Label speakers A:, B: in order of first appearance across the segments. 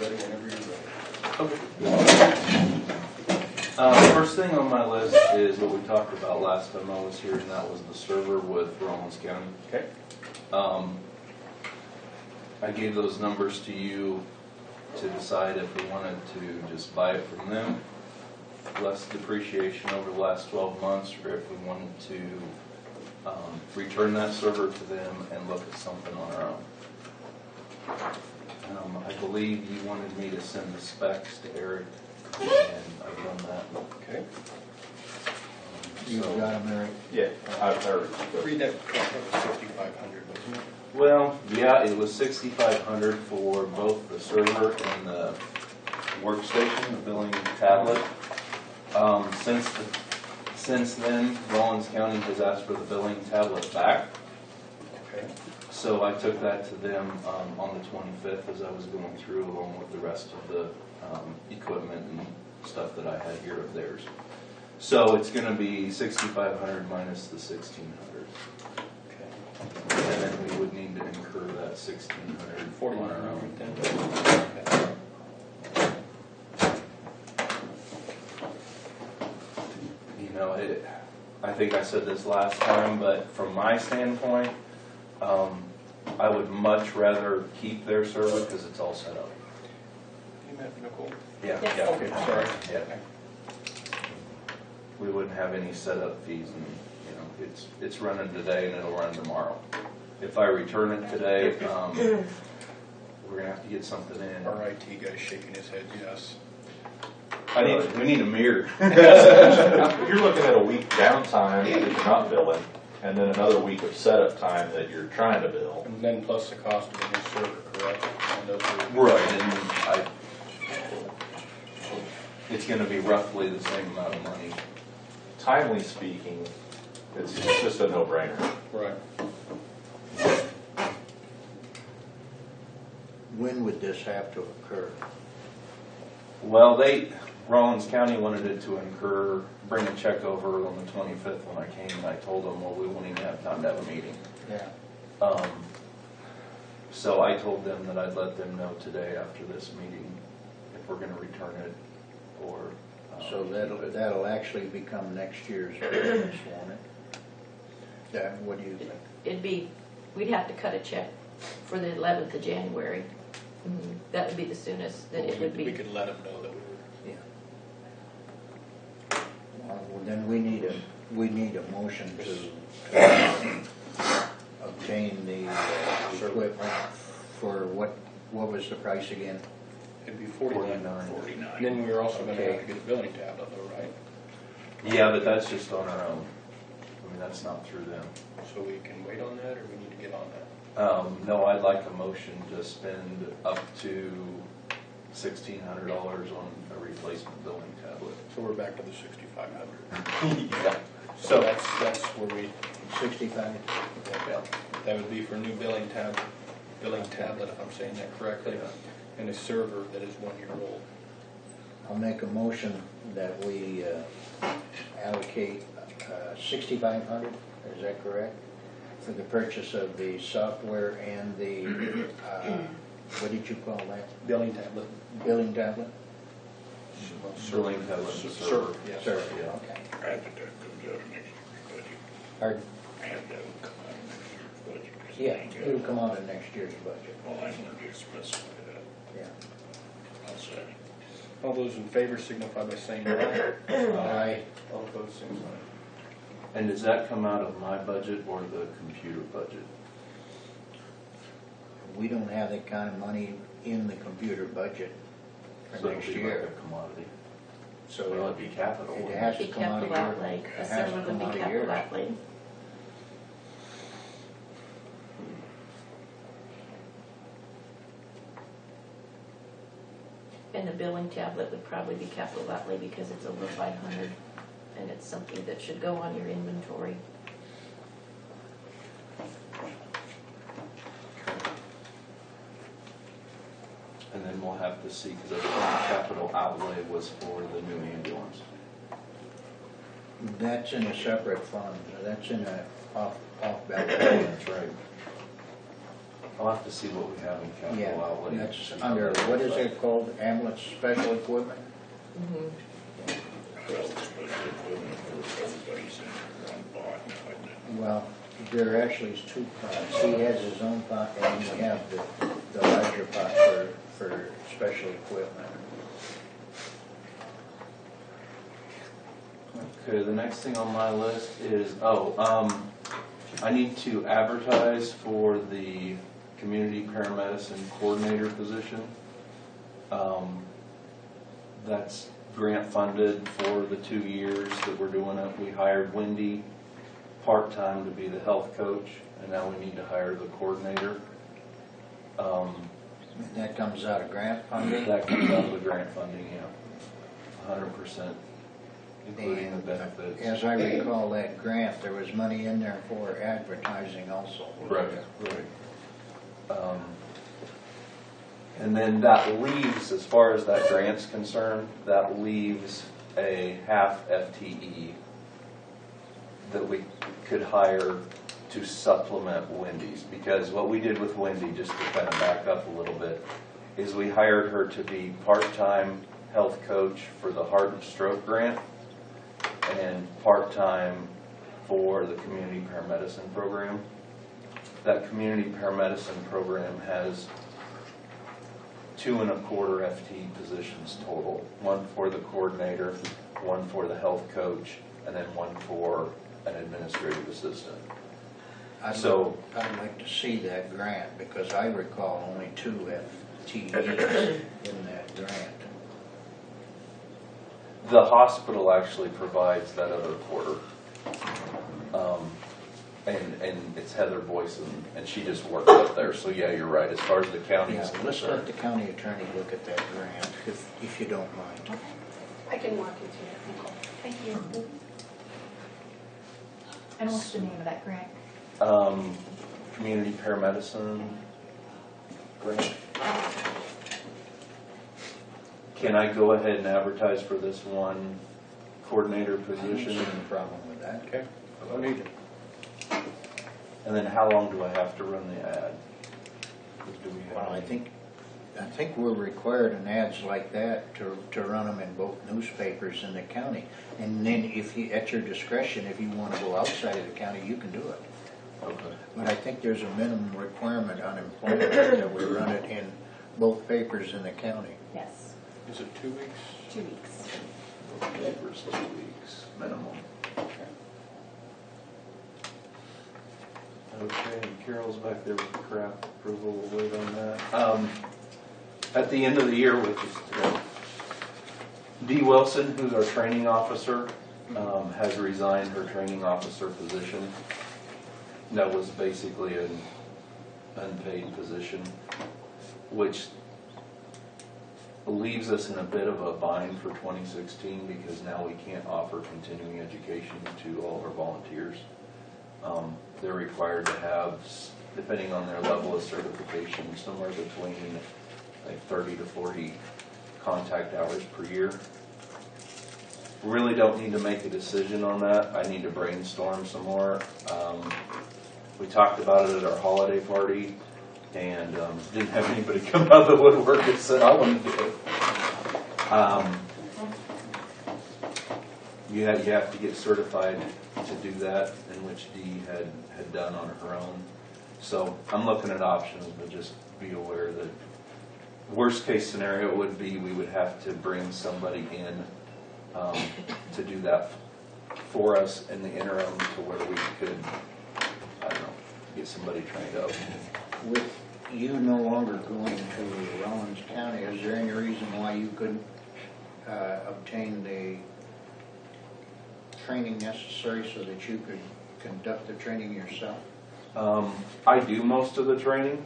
A: ready whenever you're ready.
B: First thing on my list is what we talked about last time I was here, and that was the server with Rollins County.
A: Okay.
B: I gave those numbers to you to decide if we wanted to just buy it from them, less depreciation over the last 12 months, or if we wanted to return that server to them and look at something on our own. I believe you wanted me to send the specs to Eric, and I've done that.
A: Okay.
C: You
B: So-
C: got them, Eric?
D: Yeah, I've heard.
A: Read that, that was 6,500, wasn't it?
B: Well, yeah, it was 6,500 for both the server and the workstation, the billing tablet. Since then, Rollins County has asked for the billing tablet back.
A: Okay.
B: So I took that to them on the 25th as I was going through, along with the rest of the equipment and stuff that I had here of theirs. So it's going to be 6,500 minus the 1,600.
A: Okay.
B: And then we would need to incur that 1,600 on our own.
A: 4,900 then. Okay.
B: You know, I think I said this last time, but from my standpoint, I would much rather keep their server because it's all set up.
A: You met Nicole?
B: Yeah.
E: Yes.
B: Yeah.
A: Okay, sorry.
B: Yeah. We wouldn't have any setup fees, and it's running today and it'll run tomorrow. If I return it today, we're gonna have to get something in.
A: Our IT guy's shaking his head, yes.
B: We need a mirror.
D: You're looking at a week downtime that you're not billing, and then another week of setup time that you're trying to bill.
A: And then plus the cost of the new server, correct? And those are-
B: Right, and it's gonna be roughly the same amount of money.
D: Timely speaking, it's just a no-brainer.
A: Right.
C: When would this have to occur?
B: Well, Rollins County wanted it to bring a check over on the 25th when I came, and I told them, well, we won't even have time to have a meeting.
C: Yeah.
B: So I told them that I'd let them know today after this meeting if we're gonna return it or.
C: So that'll actually become next year's business, won't it? That, what do you think?
E: We'd have to cut a check for the 11th of January. That would be the soonest that it would
A: We
E: be.
A: could let them know that we were.
C: Yeah. Well, then we need a motion to obtain the equipment for what was the price again?
A: It'd be 49.
B: 49.
A: And then we're also gonna
C: Okay.
A: have to get a billing tablet though, right?
B: Yeah, but that's just on our own. I mean, that's not through them.
A: So we can wait on that, or we need to get on that?
B: No, I'd like a motion to spend up to $1,600 on a replacement billing tablet.
A: So we're back to the 6,500.
B: Yeah.
A: So that's where we,
C: 65?
A: that would be for a new billing tablet, if I'm saying that correctly, and a server that is 1 year old.
C: I'll make a motion that we allocate 6,500, is that correct? For the purchase of the software and the, what did you call that?
A: Billing tablet.
C: Billing tablet?
B: Billing tablet and server.
A: Yes.
C: Sure,
B: Yeah.
C: okay.
F: I think that comes out of next year's budget.
C: Pardon?
F: I have that will come out of next year's budget. 'Cause
C: Yeah,
F: it ain't got-
C: it'll come out of next year's budget,
F: Well, I wanted to specify that.
C: yeah.
F: I'll say.
A: All those in favor signify by saying aye.
C: Aye.
A: All opposed, same sign.
B: And does that come out of my budget or the computer budget?
C: We don't have that kind of money in the computer budget
B: So
C: for
B: it'll
C: next
B: be like
C: year.
B: a commodity.
C: So
B: Well, it'd be capital.
C: it
B: wouldn't
C: has
B: it?
C: to
E: Be
C: come out of
E: capital
C: your,
E: outlay.
C: it
E: A
C: has
E: server
C: to
E: would
C: come
E: be
C: out of
E: capital
C: yours.
E: outlay. And the billing tablet would probably be capital outlay because it's over 500, and it's something that should go on your inventory.
B: And then we'll have to see, because the capital outlay was for the new ambulance.
C: That's in a separate fund, that's in a off balance.
B: That's right. I'll have to see what we have in
C: Yeah,
B: capital outlay.
C: that's under, what is it called, ambulance special equipment?
F: Well, special equipment for everybody's in one pot, isn't it?
C: Well, there actually is two pots. He has his own pot, and we have the larger pot for special equipment.
B: Okay, the next thing on my list is, I need to advertise for the community paramedicine coordinator position. That's grant funded for the 2 years that we're doing it. We hired Wendy part-time to be the health coach, and now we need to hire the coordinator.
C: That comes out of grant funding.
B: That comes out of the grant funding, yeah, 100%, including the benefits.
C: As I recall that grant, there was money in there for advertising also.
B: Right. And then that leaves, as far as that grant's concerned, that leaves a half FTE that we could hire to supplement Wendy's. Because what we did with Wendy, just to kind of back up a little bit, is we hired her to be part-time health coach for the heart and stroke grant and part-time for the community paramedicine program. That community paramedicine program has 2.25 FTE positions total. One for the coordinator, one for the health coach, and then one for an administrative assistant.
C: I'd like to see that grant, because I recall only 2 FTEs in that grant.
B: The hospital actually provides that other quarter. And it's Heather Boyson, and she just works up there, so yeah, you're right, as far as the county is
C: Yeah, let's
B: concerned.
C: let the county attorney look at that grant, if you don't mind.
G: I can walk you through it, Nicole.
E: Thank you.
G: And what's the name of that grant?
B: Community paramedicine grant. Can I go ahead and advertise for this one coordinator
C: I don't
B: position?
C: see any problem with that.
A: Okay, no need.
B: And then how long do I have to run the ad? Do we have
C: Well, I think we're required in ads like that to run them in both newspapers in the county. And then if you, at your discretion, if you want to go outside of the county, you can do it.
B: Okay.
C: But I think there's a minimum requirement on employment that we run it in both papers in the county.
G: Yes,
A: Is it 2 weeks?
G: 2 weeks.
B: Papers, 2 weeks minimum. Okay, Carol's back there with the craft approval, we'll wait on that. At the end of the year, which is today, Dee Wilson, who's our training officer, has resigned her training officer position. That was basically an unpaid position, which leaves us in a bit of a bind for 2016 because now we can't offer continuing education to all of our volunteers. They're required to have, depending on their level of certification, somewhere between like 30 to 40 contact hours per year. Really don't need to make a decision on that. I need to brainstorm some more. We talked about it at our holiday party and didn't have anybody come out of the woodwork and said, I want to do it. You have to get certified to do that, in which Dee had done on her own. So I'm looking at options, but just be aware that worst case scenario would be we would have to bring somebody in to do that for us in the interim to where we could, I don't know, get somebody trained up.
C: With you no longer going to Rollins County, is there any reason why you couldn't obtain the training necessary so that you could conduct the training yourself?
B: I do most of the training.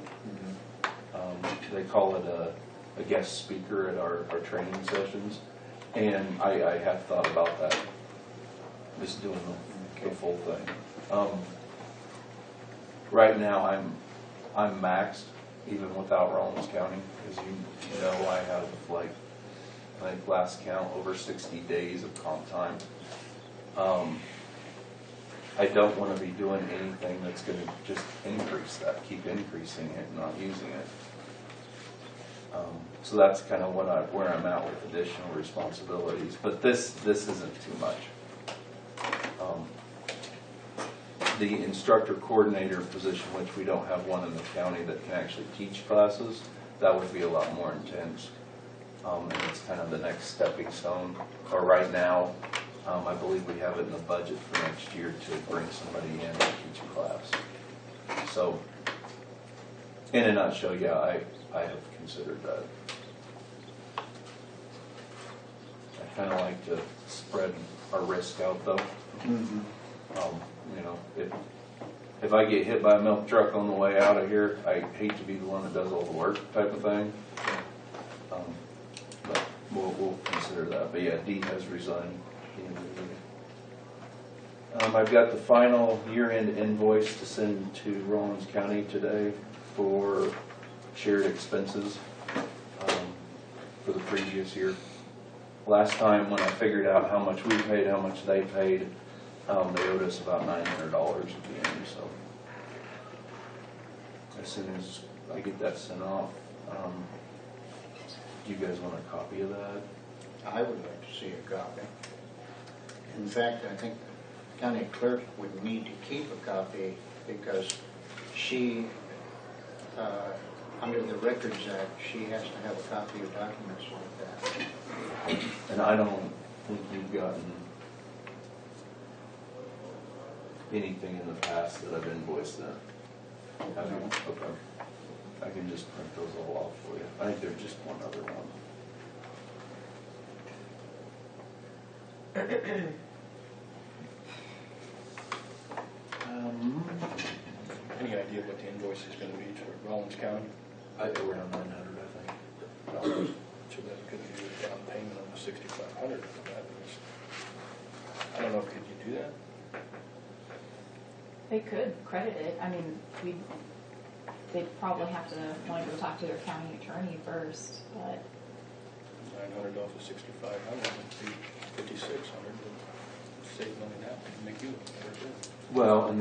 B: They call it a guest speaker at our training sessions, and I have thought about that, just doing the full thing. Right now I'm maxed, even without Rollins County, because you know I have like, I think last count over 60 days of comp time. I don't wanna be doing anything that's gonna just increase that, keep increasing it, not using it. So that's kind of where I'm at with additional responsibilities, but this isn't too much. The instructor coordinator position, which we don't have one in the county that can actually teach classes, that would be a lot more intense. And it's kind of the next stepping stone, or right now, I believe we have it in the budget for next year to bring somebody in to teach a class. So, in a nutshell, yeah, I have considered that. I kind of like to spread our risk out though. You know, if I get hit by a milk truck on the way out of here, I hate to be the one that does all the work type of thing. But we'll consider that. But yeah, Dee has resigned at the end of the year. I've got the final year-end invoice to send to Rollins County today for shared expenses for the previous year. Last time when I figured out how much we paid, how much they paid, they owed us about $900 at the end. So as soon as I get that sent off, do you guys want a copy of that?
C: I would like to see a copy. In fact, I think the county clerk would need to keep a copy because she, under the Records Act, she has to have a copy of documents like that.
B: And I don't think you've gotten anything in the past that I've invoiced that. Have you? Okay. I can just print those all off for you. I think there's just one other one.
A: Any idea what the invoice is gonna be for Rollins County?
B: Around 900, I think.
A: So that could be a down payment on the 6,500 for that. I don't know, could you do that?
G: They could credit it. I mean, they'd probably have to want to go talk to their county attorney first, but
A: 900 off of 6,500 would be 5,600. Save money now, make you look better too.
B: Well, and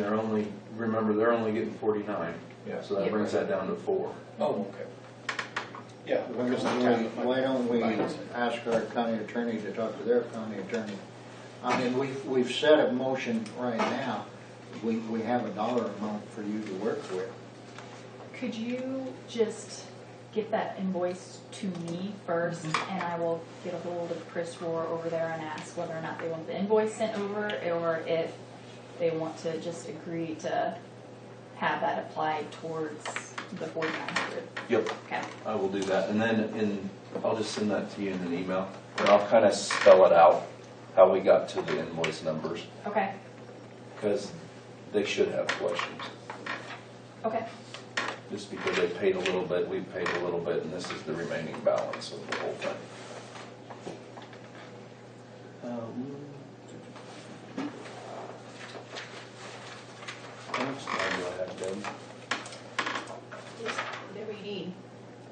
B: remember, they're only getting 49.
D: Yeah.
B: So that brings that down to 4.
A: Oh, okay. Yeah. because the town-
C: Why don't we ask our county attorney to talk to their county attorney? I mean, we've set a motion right now. We have a dollar amount for you to work with.
G: could you just get that invoice to me first, and I will get a hold of Chris Rohr over there and ask whether or not they want the invoice sent over, or if they want to just agree to have that applied towards the 4,900.
B: Yep.
G: Okay.
B: I will do that, and then I'll just send that to you in an email, and I'll kind of spell it out, how we got to the invoice numbers,
G: Okay.
B: because they should have questions.
G: Okay.
B: Just because they paid a little bit, we paid a little bit, and this is the remaining balance of the whole thing. How much time do I have, Deb?
E: Whatever you need.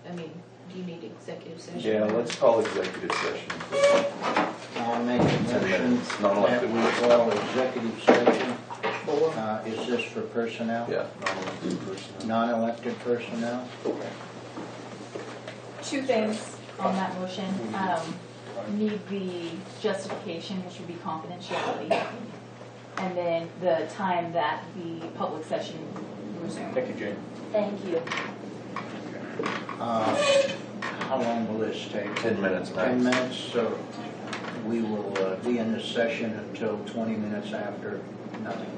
E: I mean, do you need executive session?
B: Yeah, let's call executive session.
C: I'll make a motion
B: minutes, non-elected.
C: that we call executive session. Is this for personnel?
B: Yeah, non-elected personnel.
C: Non-elected personnel?
G: Two things on that motion. Need the justification, which would be confidentiality, and then the time that the public session resumed.
A: Thank you, Jane.
G: Thank you.
C: How long will this take?
B: 10 minutes max.
C: 10 minutes, so we will be in this session until 20 minutes after nothing.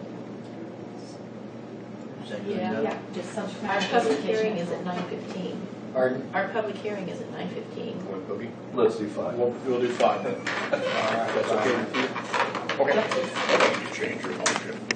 C: Is that good enough?
G: Yeah, just subject
E: Our
G: matter
E: public
G: justification.
E: hearing is at 9:15.
C: Pardon?
E: Our public hearing is at 9:15.
A: Want to boogie?
B: Let's do 5.
A: We'll do 5 then.
C: All right,
A: That's okay with you? Okay.
E: Yep.
F: You change your mind.